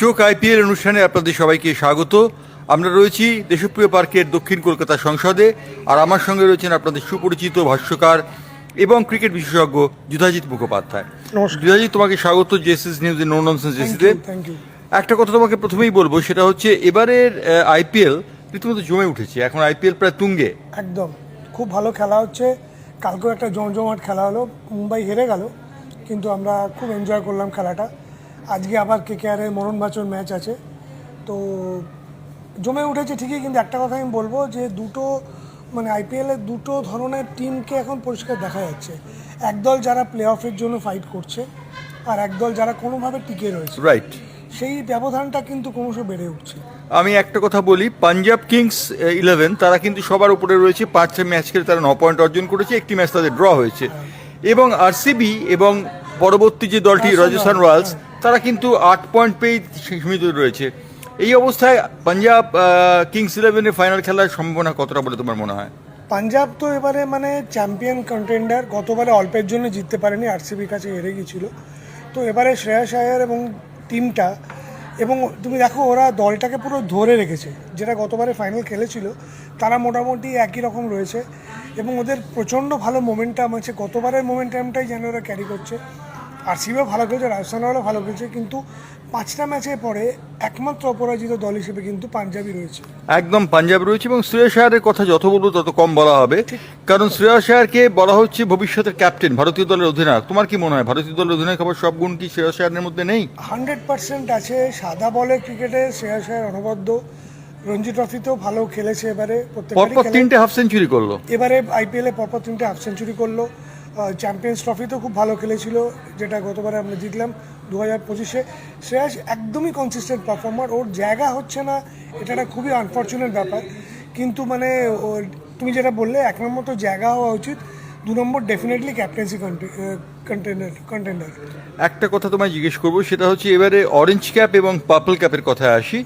চোখ আইপিএল অনুষ্ঠানে আপনাদের সবাইকে স্বাগত। আমরা রয়েছি দেশপ্রিয় পার্কের দক্ষিণ কলকাতা সংসদে, আর আমার সঙ্গে রয়েছেন আপনাদের সুপরিচিত ভাষ্যকার এবং ক্রিকেট বিশেষজ্ঞ যুধাজিৎ মুখোপাধ্যায়। যুধাজিৎ, তোমাকে স্বাগত জেসিস নিউজে নো ননসেন্স জেসিতে। একটা কথা তোমাকে প্রথমেই বলবো, সেটা হচ্ছে এবারের আইপিএল রীতিমতো জমে উঠেছে। এখন আইপিএল প্রায় তুঙ্গে। একদম খুব ভালো খেলা হচ্ছে। কালকেও একটা জমজমাট খেলা হলো, মুম্বাই হেরে গেল, কিন্তু আমরা খুব এনজয় করলাম খেলাটা। আজকে আবার কেকেআরের মরণবাচন ম্যাচ আছে, তো জমে উঠেছে ঠিকই। কিন্তু একটা কথা আমি বলবো যে আইপিএলের দুটো ধরনের টিমকে এখন পরিষ্কার দেখা যাচ্ছে। একদল যারা প্লে অফের জন্য ফাইট করছে, আর একদল যারা কোনোভাবে টিকে রয়েছে। রাইট, সেই ব্যবধানটা কিন্তু ক্রমশ বেড়ে উঠছে। আমি একটা কথা বলি, পাঞ্জাব কিংস 11 তারা কিন্তু সবার উপরে রয়েছে। 5 ম্যাচ খেলে তারা 9 পয়েন্ট অর্জন করেছে, একটি ম্যাচ তাদের ড্র হয়েছে। এবং আরসিবি এবং পরবর্তী যে দলটি রাজস্থান রয়্যালস, তারা কিন্তু 8 পয়েন্ট পেয়ে সীমিত রয়েছে। এই অবস্থায় পাঞ্জাব কিংস 11-এর ফাইনাল খেলার সম্ভাবনা কতটা বলে তোমার মনে হয়? পাঞ্জাব তো এবারে চ্যাম্পিয়ন কন্টেন্ডার। গতবারে অল্পের জন্য জিততে পারেনি, আরসিবির কাছে হেরে গিয়েছিল। তো এবারে শ্রেয়াস আয়ার এবং টিমটা, এবং তুমি দেখো ওরা দলটাকে পুরো ধরে রেখেছে। যেটা গতবারে ফাইনাল খেলেছিল তারা মোটামুটি একই রকম রয়েছে, এবং ওদের প্রচণ্ড ভালো মোমেন্টাম আছে। গতবারের মোমেন্টামটাই যেন ওরা ক্যারি করছে। আরসিবিও ভালো খেলছে, রাজস্থান রয়্যালও ভালো খেলছে, কিন্তু 5টা ম্যাচের পরে একমাত্র অপরাজিত দল হিসেবে কিন্তু পাঞ্জাবই রয়েছে। একদম পাঞ্জাব রয়েছে, এবং শ্রেয়াস আয়ারের কথা যত বলবো তত কম বলা হবে, কারণ শ্রেয়াস আয়ারকে বলা হচ্ছে ভবিষ্যতের ক্যাপ্টেন, ভারতীয় দলের অধিনায়ক। তোমার কি মনে হয় ভারতীয় দলের অধিনায়ক আবার সব গুণ কি শ্রেয়াস আয়ারের মধ্যে নেই? 100% আছে। সাদা বলের ক্রিকেটে শ্রেয়াস আয়ার অনবদ্য। রঞ্জি ট্রফিতেও ভালো খেলেছে এবারে, পরপর 3টে হাফ সেঞ্চুরি করলো। এবারে আইপিএলে পরপর 3টে হাফ সেঞ্চুরি করলো। চ্যাম্পিয়ন্স ট্রফিতেও খুব ভালো খেলেছিল, যেটা গতবারে আমরা জিতলাম 2025-এ। শ্রেয়াস একদমই কনসিস্টেন্ট পারফর্মার। ওর জায়গা হচ্ছে না, এটা একটা খুবই আনফর্চুনেট ব্যাপার। কিন্তু তুমি যেটা বললে, 1 নম্বর তো জায়গা হওয়া উচিত, 2 নম্বর ডেফিনেটলি ক্যাপ্টেন্সি কন্টেন্ডার। একটা কথা তোমায় জিজ্ঞেস করবো, সেটা হচ্ছে এবারে অরেঞ্জ ক্যাপ এবং পার্পল ক্যাপের কথায় আসি।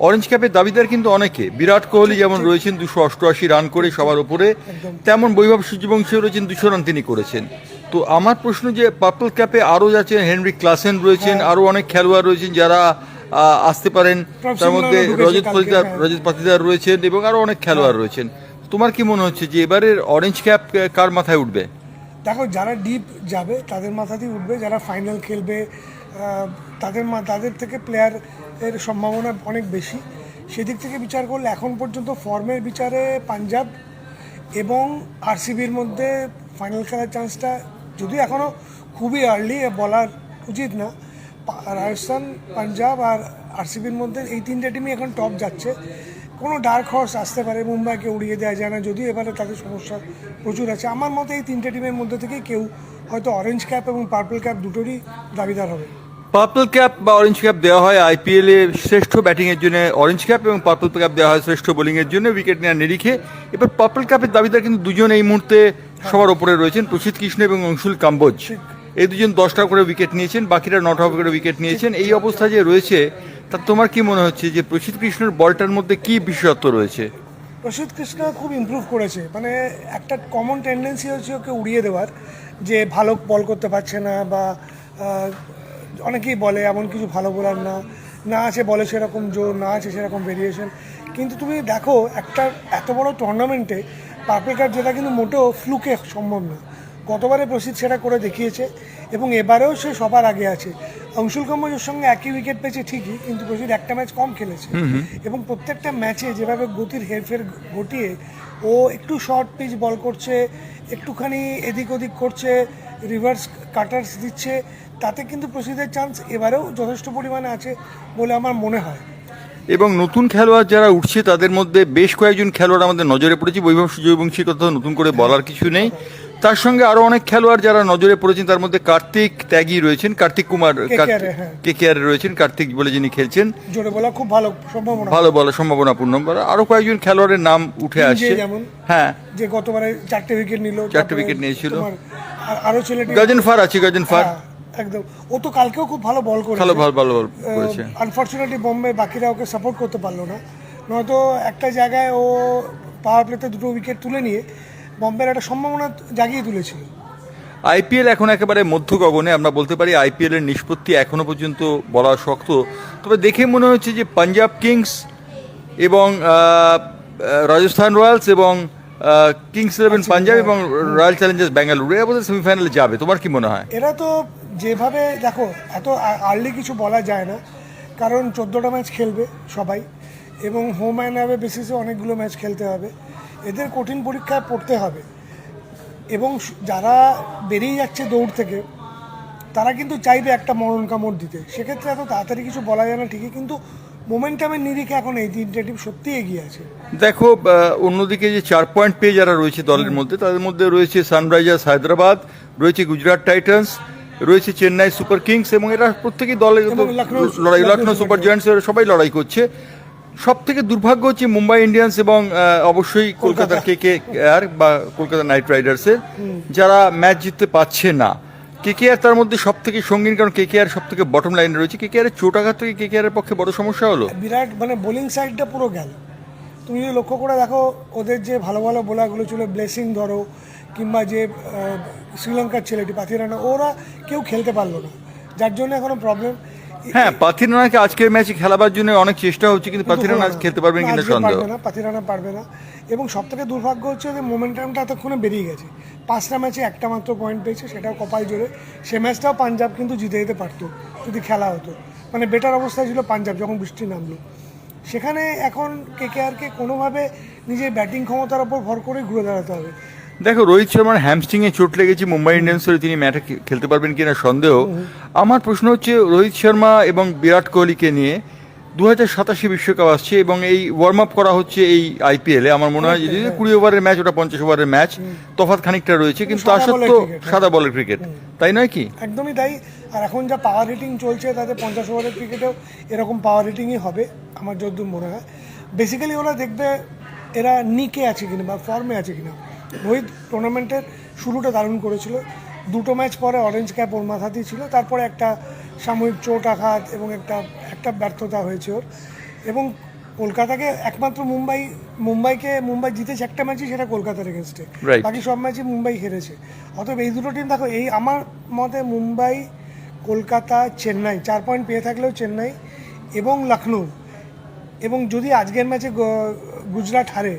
অরেঞ্জ ক্যাপের দাবিদার কিন্তু অনেকে। বিরাট কোহলি যেমন রয়েছেন 288 রান করে সবার উপরে, তেমন বৈভব সূর্যবংশীও রয়েছেন 200 রান তিনি করেছেন। তো আমার প্রশ্ন যে পার্পল ক্যাপে আরও যাচ্ছেন, হেনরিক ক্লাসেন রয়েছেন, আরও অনেক খেলোয়াড় রয়েছেন যারা আসতে পারেন। তার মধ্যে রজত পাতিদার রয়েছেন এবং আরও অনেক খেলোয়াড় রয়েছেন। তোমার কি মনে হচ্ছে যে এবারের অরেঞ্জ ক্যাপ কার মাথায় উঠবে? দেখো, যারা ডিপ যাবে তাদের মাথাতেই উঠবে। যারা ফাইনাল খেলবে তাদের থেকে প্লেয়ারের সম্ভাবনা অনেক বেশি। সেদিক থেকে বিচার করলে এখন পর্যন্ত ফর্মের বিচারে পাঞ্জাব এবং আরসিবির মধ্যে ফাইনাল খেলার চান্সটা, যদিও এখনও খুবই আর্লি, বলার উচিত না। রাজস্থান, পাঞ্জাব আর আরসিবির মধ্যে এই 3টে টিমই এখন টপ যাচ্ছে। কোনো ডার্ক হর্স আসতে পারে, মুম্বাইকে উড়িয়ে দেওয়া যায় না, যদিও এবারে তাদের সমস্যা প্রচুর আছে। আমার মতে এই 3টে টিমের মধ্যে থেকেই কেউ হয়তো অরেঞ্জ ক্যাপ এবং পার্পল ক্যাপ দুটোরই দাবিদার হবে। পার্পল ক্যাপ বা অরেঞ্জ ক্যাপ দেওয়া হয় আইপিএল এ শ্রেষ্ঠ ব্যাটিংয়ের জন্য অরেঞ্জ ক্যাপ, এবং পার্পল ক্যাপ দেওয়া হয় শ্রেষ্ঠ বোলিংয়ের জন্য উইকেট নেওয়ার নিরিখে। এবার পার্পল ক্যাপের দাবিদার কিন্তু দুজন এই মুহূর্তে সবার ওপরে রয়েছেন, প্রসিদ্ধ কৃষ্ণ এবং অংশুল কাম্বোজ। এই দুজন 10টা করে উইকেট নিয়েছেন, বাকিরা 9টা করে উইকেট নিয়েছেন। এই অবস্থা যে রয়েছে, তা তোমার কি মনে হচ্ছে যে প্রসিদ্ধ কৃষ্ণের বলটার মধ্যে কি বিশেষত্ব রয়েছে? প্রসিদ্ধ কৃষ্ণ খুব ইমপ্রুভ করেছে। একটা কমন টেন্ডেন্সি হচ্ছে ওকে উড়িয়ে দেওয়ার, যে ভালো বল করতে পারছে না, বা অনেকেই বলে এমন কিছু ভালো বোলার না আছে, বলে সেরকম জোর না আছে, সেরকম ভেরিয়েশন। কিন্তু তুমি দেখো, একটা এত বড় টুর্নামেন্টে পার্পল কাপ জেতা কিন্তু মোটেও ফ্লুকে সম্ভব না। গতবারে প্রসিদ্ধ সেটা করে দেখিয়েছে, এবং এবারেও সে সবার আগে আছে। অংশুল কাম্বোজের সঙ্গে একই উইকেট পেয়েছে ঠিকই, কিন্তু প্রসিদ্ধ একটা ম্যাচ কম খেলেছে, এবং প্রত্যেকটা ম্যাচে যেভাবে গতির হেরফের ঘটিয়ে ও একটু শর্ট পিচ বল করছে, একটুখানি এদিক ওদিক করছে, রিভার্স কাটার্স দিচ্ছে, তাতে কিন্তু প্রসিদ্ধের চান্স এবারেও যথেষ্ট পরিমাণে আছে বলে আমার মনে হয়। এবং নতুন খেলোয়াড় যারা উঠছে তাদের মধ্যে বেশ কয়েকজন খেলোয়াড় আমাদের নজরে পড়েছে। বৈভব সূর্যবংশীর কথা নতুন করে বলার কিছু নেই, তার সঙ্গে আরো অনেক খেলোয়াড় যারা নজরে পড়েছেন। তার মধ্যে কার্তিক ত্যাগী রয়েছেন, কার্তিক কুমার কেকেআর রয়েছেন, কার্তিক বলে যিনি খেলছেন, জোরে বলা খুব ভালো সম্ভাবনা, ভালো বলা সম্ভাবনাপূর্ণ। আরো কয়েকজন খেলোয়াড়ের নাম উঠে আসছে, হ্যাঁ, যে গতবারে 4টে উইকেট নিল, 4টে উইকেট নিয়েছিল। আরো ছেলেটি গজনফার আছে, গজনফার একদম, ও তো কালকেও খুব ভালো বল করেছে, ভালো বল করেছে। আনফরচুনেটলি বোম্বে বাকিরা ওকে সাপোর্ট করতে পারলো না, নয়তো একটা জায়গায় ও পাওয়ার প্লেতে 2টো উইকেট তুলে নিয়ে বোম্বের একটা সম্ভাবনা জাগিয়ে তুলেছিল। আইপিএল এখন একেবারে মধ্য গগনে, আমরা বলতে পারি আইপিএল এর নিষ্পত্তি এখনো পর্যন্ত বলা শক্ত। তবে দেখে মনে হচ্ছে যে পাঞ্জাব কিংস এবং রাজস্থান রয়্যালস এবং কিংস 11 পাঞ্জাব এবং রয়্যাল চ্যালেঞ্জার্স ব্যাঙ্গালুরু এরা বোধহয় সেমিফাইনালে যাবে। তোমার কি মনে হয়? এরা তো যেভাবে দেখো এত আর্লি কিছু বলা যায় না, কারণ 14টা ম্যাচ খেলবে সবাই এবং হোম অ্যান্ড অ্যাওয়ে বেসিসে অনেকগুলো ম্যাচ খেলতে হবে, এদের কঠিন পরীক্ষায় পড়তে হবে। এবং যারা বেরিয়ে যাচ্ছে দৌড় থেকে তারা কিন্তু চাইবে একটা মরণ কামড় দিতে, সেক্ষেত্রে এত তাড়াতাড়ি কিছু বলা যায় না ঠিকই, কিন্তু মোমেন্টামের নিরিখে এখন এই তিনটে টিম সত্যি এগিয়ে আছে। দেখো অন্যদিকে যে 4 পয়েন্ট পেয়ে যারা রয়েছে দলের মধ্যে, তাদের মধ্যে রয়েছে সানরাইজার্স হায়দ্রাবাদ, রয়েছে গুজরাট টাইটান্স, রয়েছে চেন্নাই সুপার কিংস এবং এরা প্রত্যেকেই দলে লড়াই, লখনৌ সুপার জায়ান্টস, এরা সবাই লড়াই করছে। সব থেকে দুর্ভাগ্য হচ্ছে মুম্বাই ইন্ডিয়ান্স এবং অবশ্যই কলকাতার KKR বা কলকাতা নাইট রাইডার্সের, যারা ম্যাচ জিততে পারছে না। KKR তার মধ্যে সব থেকে সঙ্গীন, কারণ KKR সব থেকে বটম লাইনে রয়েছে। KKR এর চোট আঘাত থেকে KKR এর পক্ষে বড় সমস্যা হলো। বিরাট মানে বোলিং সাইডটা পুরো গেল। তুমি যদি লক্ষ্য করে দেখো ওদের যে ভালো ভালো বোলারগুলো ছিল, ব্লেসিং ধরো কিংবা যে শ্রীলঙ্কার ছেলেটি পাথিরানা, ওরা কেউ খেলতে পারলো না, যার জন্য এখনো প্রবলেম। হ্যাঁ, পাথিরানাকে আজকের ম্যাচে খেলাবার জন্য অনেক চেষ্টা হচ্ছে, কিন্তু পাথিরানা খেলতে পারবেন কিনা সন্দেহ। পাথিরানা পারবে না। এবং সব থেকে দুর্ভাগ্য হচ্ছে যে মোমেন্টামটা এতক্ষণে বেরিয়ে গেছে। 5টা ম্যাচে একটা মাত্র পয়েন্ট পেয়েছে, সেটাও কপাল জোরে। সে ম্যাচটাও পাঞ্জাব কিন্তু জিতে যেতে পারতো যদি খেলা হতো, মানে বেটার অবস্থায় ছিল পাঞ্জাব যখন বৃষ্টি নামলো। সেখানে এখন KKRকে কোনোভাবে নিজের ব্যাটিং ক্ষমতার ওপর ভর করে ঘুরে দাঁড়াতে হবে। দেখো, রোহিত শর্মার হ্যামস্ট্রিংয়ে চোট লেগেছে মুম্বাই ইন্ডিয়ান্সের, তিনি ম্যাচে খেলতে পারবেন কিনা সন্দেহ। আমার প্রশ্ন হচ্ছে রোহিত শর্মা এবং বিরাট কোহলিকে নিয়ে 2087 বিশ্বকাপ আসছে এবং এই ওয়ার্ম আপ করা হচ্ছে এই IPL-এ। আমার মনে হয় যদি 20 ওভারের ম্যাচ, ওটা 50 ওভারের ম্যাচ, তফাৎ খানিকটা রয়েছে, কিন্তু তা সত্ত্বেও সাদা বলের ক্রিকেট, তাই নয় কি? একদমই তাই। আর এখন যা পাওয়ার হিটিং চলছে তাতে 50 ওভারের ক্রিকেটেও এরকম পাওয়ার হিটিংই হবে আমার যতদূর মনে হয়। বেসিক্যালি ওরা দেখবে এরা নিকে আছে কিনা বা ফর্মে আছে কিনা। রোহিত টুর্নামেন্টের শুরুটা দারুণ করেছিল, 2টো ম্যাচ পরে অরেঞ্জ ক্যাপ ওর মাথাতেই ছিল, তারপরে একটা সাময়িক চোট আঘাত এবং একটা ব্যর্থতা হয়েছে ওর। এবং কলকাতাকে একমাত্র মুম্বাই জিতেছে একটা ম্যাচই, সেটা কলকাতার এগেনস্টে, বাকি সব ম্যাচই মুম্বাই হেরেছে। অতএব এই দুটো টিম দেখো, এই আমার মতে মুম্বাই, কলকাতা, চেন্নাই 4 পয়েন্ট পেয়ে থাকলেও চেন্নাই এবং লখনৌ, এবং যদি আজকের ম্যাচে গুজরাট হারে,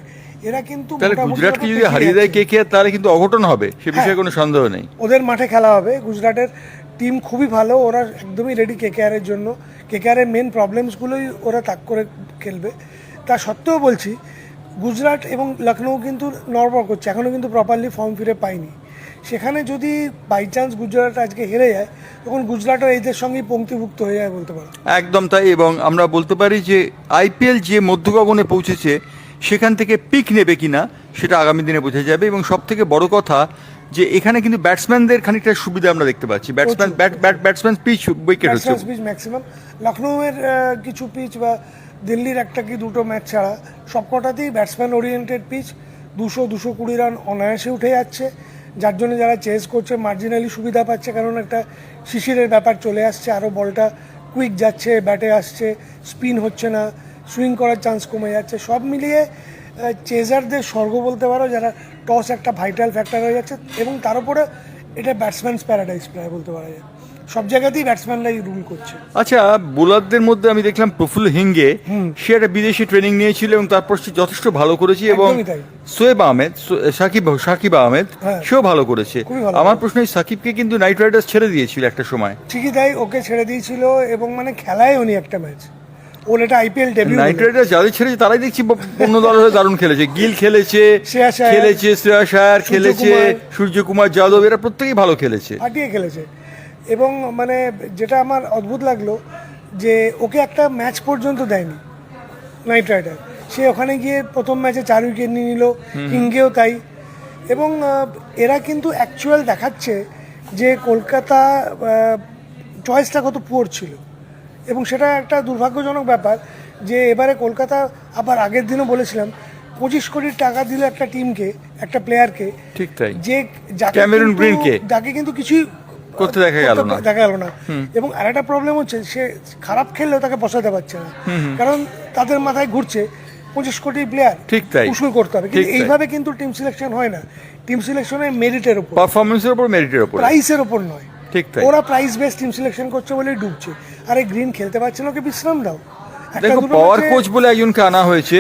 এরা কিন্তু গুজরাটকে যদি হারিয়ে দেয় KKR, তাহলে কিন্তু অঘটন হবে, সে বিষয়ে কোনো সন্দেহ নেই। ওদের মাঠে খেলা হবে, গুজরাটের টিম খুবই ভালো, ওরা একদমই রেডি KKR এর জন্য। KKR এর মেন প্রবলেমসগুলোই ওরা তাক করে খেলবে। তা সত্ত্বেও বলছি, গুজরাট এবং লখনৌ কিন্তু নড়বড় করছে, এখনও কিন্তু প্রপারলি ফর্ম ফিরে পায়নি। সেখানে যদি বাই চান্স গুজরাট আজকে হেরে যায়, তখন গুজরাটও এদের সঙ্গেই পঙ্ক্তিভুক্ত হয়ে যায় বলতে পারো। একদম তাই। এবং আমরা বলতে পারি যে IPL যে মধ্যগগনে পৌঁছেছে, সেখান থেকে পিক নেবে কিনা সেটা আগামী দিনে বোঝা যাবে। এবং সব থেকে বড় কথা যে এখানে কিন্তু ব্যাটসম্যানদের খানিকটা সুবিধা আমরা দেখতে পাচ্ছি। ব্যাটসম্যান পিচ উইকেট হচ্ছে ম্যাক্সিমাম। লখনৌয়ের কিছু পিচ বা দিল্লির একটা কি দুটো ম্যাচ ছাড়া সবকটাতেই ব্যাটসম্যান ওরিয়েন্টেড পিচ, 200-220 রান অনায়াসে উঠে যাচ্ছে, যার জন্য যারা চেস করছে মার্জিনালি সুবিধা পাচ্ছে, কারণ একটা শিশিরের ব্যাপার চলে আসছে, আরও বলটা কুইক যাচ্ছে, ব্যাটে আসছে, স্পিন হচ্ছে না, সুইং করার চান্স কমে যাচ্ছে। সব মিলিয়ে চেজারদের স্বর্গ বলতে পারো, যারা টস একটা ভাইটাল ফ্যাক্টর হয়ে যাচ্ছে। এবং তার উপরে এটা ব্যাটসম্যানস প্যারাডাইস প্রায় বলতে পারা যায়, সব জায়গাতেই ব্যাটসম্যানরাই রুল করছে। আচ্ছা, বোলারদের মধ্যে আমি দেখলাম প্রফুল্ল হিঙ্গে, সে একটা বিদেশি ট্রেনিং নিয়েছিল এবং তারপর সে যথেষ্ট ভালো করেছে। এবং শোয়েব আহমেদ, সাকিব আহমেদ, সেও ভালো করেছে। আমার প্রশ্ন, সাকিবকে কিন্তু নাইট রাইডার্স ছেড়ে দিয়েছিল একটা সময়। ঠিকই তাই, ওকে ছেড়ে দিয়েছিল এবং মানে খেলায় উনি একটা ম্যাচ, ওর এটা IPL ডেবিউ। নাইট রাইডার্স যাদের ছেড়েছে তারাই দেখছি অন্য দলের হয়ে দারুণ খেলেছে। গিল খেলেছে, শ্রেয়াস আয়ার খেলেছে, সূর্যকুমার যাদব, এরা প্রত্যেকেই ভালো খেলেছে, ফাটিয়ে খেলেছে। এবং মানে যেটা আমার অদ্ভুত লাগলো যে ওকে একটা ম্যাচ পর্যন্ত দেয়নি নাইট রাইডার, সে ওখানে গিয়ে প্রথম ম্যাচে 4 উইকেট নিয়ে নিল, হিঙ্গেও তাই। এবং এরা কিন্তু অ্যাকচুয়াল দেখাচ্ছে যে কলকাতা চয়েসটা কত পুয়ার ছিল। এবং সেটা একটা দুর্ভাগ্যজনক ব্যাপার যে এবারে কলকাতা, আবার আগের দিনও বলেছিলাম, 25 কোটি টাকা দিল একটা টিমকে, একটা প্লেয়ারকে, ঠিক তাই, যে ক্যামেরন গ্রিনকে, যাকে কিন্তু কিছুই করতে দেখা গেল না। এবং আরেকটা প্রবলেম হচ্ছে, সে খারাপ খেললেও তাকে বসাতে পারছে না, কারণ তাদের মাথায় ঘুরছে 25 কোটি প্লেয়ার, ঠিক তাই, উসুল করতে হবে। কিন্তু এইভাবে কিন্তু টিম সিলেকশন হয় না, টিম সিলেকশনের মেরিটের উপর, পারফরম্যান্সের উপর, মেরিটের উপর, প্রাইসের উপর নয়। ঠিক তাই। ওরা প্রাইস বেস টিম সিলেকশন করছে বলেই ডুবছে। আরে গ্রিন খেলতে পারছে না, ওকে বিশ্রাম দাও। একটা দেখো দুটো পাওয়ার ম্যাচে- কোচ বলে একজনকে আনা হয়েছে,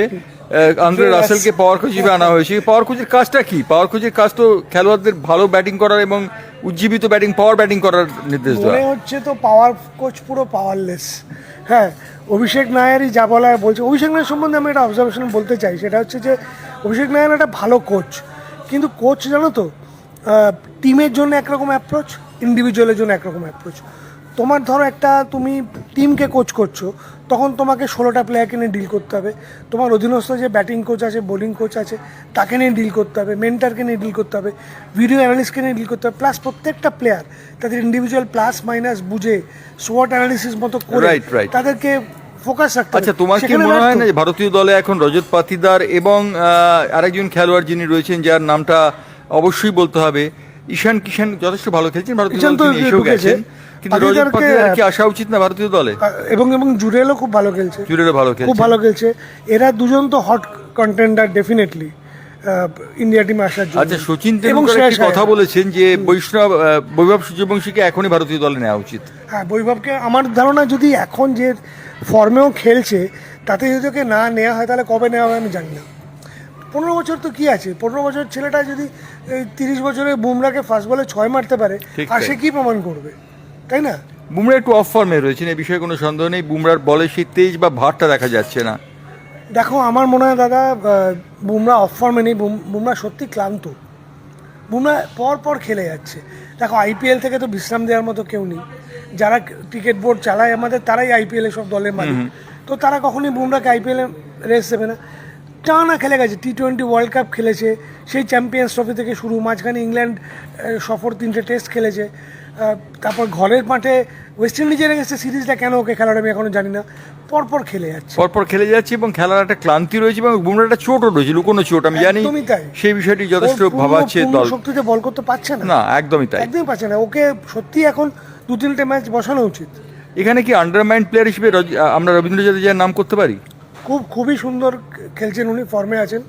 আন্দ্রে রাসেলকে পাওয়ার কোচ হিসেবে আনা হয়েছে। পাওয়ার কোচের কাজটা কি? পাওয়ার কোচের কাজ তো খেলোয়াড়দের ভালো ব্যাটিং করার এবং উজ্জীবিত পাওয়ার ব্যাটিং করার নির্দেশ দেওয়া। মনে হচ্ছে তো পাওয়ার কোচ পুরো পাওয়ারলেস। হ্যাঁ, অভিষেক নায়ারই যা বলার বলছে। অভিষেক নায়ার সম্বন্ধে আমি একটা অবজারভেশন বলতে চাই, সেটা হচ্ছে যে অভিষেক নায়ার একটা ভালো কোচ, কিন্তু কোচ জানো তো টিমের জন্য একরকম অ্যাপ্রোচ, ইন্ডিভিজুয়ালের জন্য একরকম অ্যাপ্রোচ। তোমার ধরো একটা তুমি টিমকে কোচ করছো, তখন তোমাকে 16টা প্লেয়ারকে নিয়ে ডিল করতে হবে। তোমার অধীনস্থ যে ব্যাটিং কোচ আছে, বোলিং কোচ আছে, তাকে নিয়ে ডিল করতে হবে, মেন্টারকে নিয়ে ডিল করতে হবে, ভিডিও অ্যানালিস্টকে নিয়ে ডিল করতে হবে, প্লাস প্রত্যেকটা প্লেয়ার তাদের ইন্ডিভিজুয়াল প্লাস মাইনাস বুঝে সোয়াট অ্যানালিসিস মতো করে Right. তাদেরকে ফোকাস রাখতে হবে। আচ্ছা, তোমার কি সেখানে মনে হয় ব্যর্থ। না যে ভারতীয় দলে এখন রজত পাতিদার এবং আরেকজন খেলোয়াড় যিনি রয়েছেন, যার নামটা অবশ্যই বলতে হবে, ঈশান কিষান যথেষ্ট ভালো খেলছেন, ভারতীয় ঈশান দলে তো তিনি এসেও ঢুকেছে। গেছেন, কিন্তু রজত পাতিদারকে- পাতিদার কি আসা উচিত না ভারতীয় দলে? এবং জুরেলও খুব ভালো খেলছে, জুরেলও ভালো খেলছে। খুব ভালো খেলছে। এরা দুজন তো হট কন্টেন্ডার ডেফিনেটলি ইন্ডিয়া টিমে আসার জন্য। আচ্ছা, সচিন এবং তেন্ডুলকর শ্রেয়াস একটি কথা আয়ার। বলেছেন যে বৈভব সূর্যবংশীকে এখনই ভারতীয় দলে নেওয়া উচিত। হ্যাঁ, বৈভবকে আমার ধারণা যদি এখন যে ফর্মেও খেলছে তাতে যদি ওকে না নেওয়া হয়, তাহলে কবে নেওয়া হবে আমি জানি না। 15 বছর তো কি আছে, 15 বছর ছেলেটা যদি 30 বছরে বুমরাকে ফার্স্ট বলে 6 মারতে পারে, ঠিক আর তাই। সে কি প্রমাণ করবে, তাই না? বুমরা একটু অফ ফর্মে রয়েছেন, এই বিষয়ে কোনো সন্দেহ নেই। বুমরার বলে সেই তেজ বা ভারটা দেখা যাচ্ছে না। দেখো, আমার মনে হয় দাদা, বুমরা অফ ফর্মে নেই, বুমরা সত্যি ক্লান্ত। বুমরা পর খেলে যাচ্ছে। দেখো, আইপিএল থেকে তো বিশ্রাম দেওয়ার মতো কেউ নেই। যারা ক্রিকেট বোর্ড চালায় আমাদের, তারাই আইপিএলে সব দলের মালিক। তো তারা কখনোই বুমরাকে আইপিএলে রেস্ট দেবে না। টানা খেলে গেছে, T20 ওয়ার্ল্ড কাপ খেলেছে, সেই চ্যাম্পিয়ন্স ট্রফি থেকে শুরু, মাঝখানে ইংল্যান্ড সফর 3টে টেস্ট খেলেছে, তারপর ঘরের মাঠে ওয়েস্ট ইন্ডিজের এগেন্সে সিরিজটা কেন ওকে খেলার আমি এখনো জানি না, পরপর খেলে যাচ্ছে। পরপর খেলে যাচ্ছে এবং খেলার একটা ক্লান্তি রয়েছে এবং বুমরার একটা চোটও রয়েছে, লুকোনো চোট, আমি জানি। একদমই তাই। সেই বিষয়টি যথেষ্ট ওর পূর্ণ ভাবাচ্ছে দল। শক্তিতে বল করতে পারছে না, না, একদমই তাই। একদমই পারছে না। ওকে সত্যি এখন 2-3টে ম্যাচ বসানো উচিত। এখানে কি আন্ডারমাইন্ড প্লেয়ার হিসেবে আমরা রবীন্দ্র জাদেজার নাম করতে পারি? খুবই সুন্দর খেলছেন উনি, ফর্মে আছেন।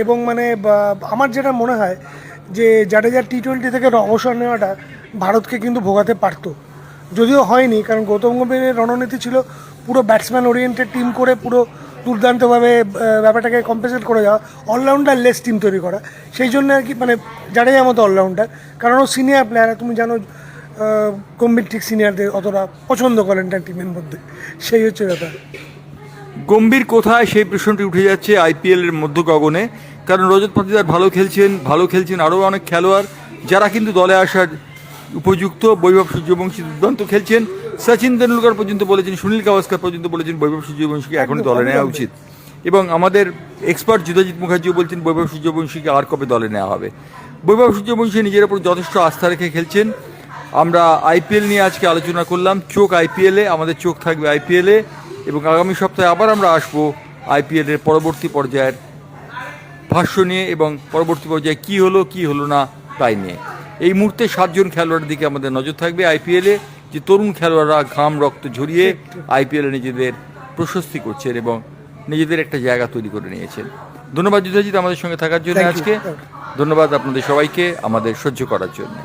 এবং মানে আমার যেটা মনে হয় যে জাডেজার T20 থেকে অবসর নেওয়াটা ভারতকে কিন্তু ভোগাতে পারতো, যদিও হয়নি, কারণ গৌতম গম্ভীরের রণনীতি ছিল পুরো ব্যাটসম্যান ওরিয়েন্টেড টিম করে পুরো দুর্দান্তভাবে ব্যাপারটাকে কম্পেনসেট করে যাওয়া, অলরাউন্ডার লেস টিম তৈরি করা। সেই জন্য আর কি, মানে জাডেজার মতো অলরাউন্ডার, কারণ ও সিনিয়র প্লেয়ার। তুমি জানো গম্ভীর ঠিক সিনিয়রদের অতটা পছন্দ করেন না টিমের মধ্যে, সেই হচ্ছে ব্যাপার। গম্ভীর কোথায় সেই প্রশ্নটি উঠে যাচ্ছে আইপিএল এর মধ্য গগনে, কারণ রজত পাতিদার ভালো খেলছেন আরও অনেক খেলোয়াড় যারা কিন্তু দলে আসার উপযুক্ত। বৈভব সূর্যবংশী দুর্দান্ত খেলছেন, সচিন তেন্ডুলকর পর্যন্ত বলেছেন, সুনীল গাভাস্কর পর্যন্ত বলেছেন বৈভব সূর্যবংশীকে এখনই দলে নেওয়া উচিত। এবং আমাদের এক্সপার্ট যুধাজিৎ মুখার্জিও বলছেন বৈভব সূর্যবংশীকে আর কবে দলে নেওয়া হবে। বৈভব সূর্যবংশী নিজের ওপর যথেষ্ট আস্থা রেখে খেলছেন। আমরা আইপিএল নিয়ে আজকে আলোচনা করলাম, চোখ আইপিএলে, আমাদের চোখ থাকবে আইপিএলে, এবং আগামী সপ্তাহে আবার আমরা আসবো আইপিএলের পরবর্তী পর্যায়ের ভাষ্য নিয়ে এবং পরবর্তী পর্যায়ে কী হলো না তাই নিয়ে। এই মুহূর্তে 7 জন খেলোয়াড়ের দিকে আমাদের নজর থাকবে আইপিএলে, যে তরুণ খেলোয়াড়রা ঘাম রক্ত ঝরিয়ে আইপিএলে নিজেদের প্রশস্তি করছেন এবং নিজেদের একটা জায়গা তৈরি করে নিয়েছেন। ধন্যবাদ যুধাজিৎ আমাদের সঙ্গে থাকার জন্য Thank you. আজকে। ধন্যবাদ আপনাদের সবাইকে আমাদের সহ্য করার জন্য।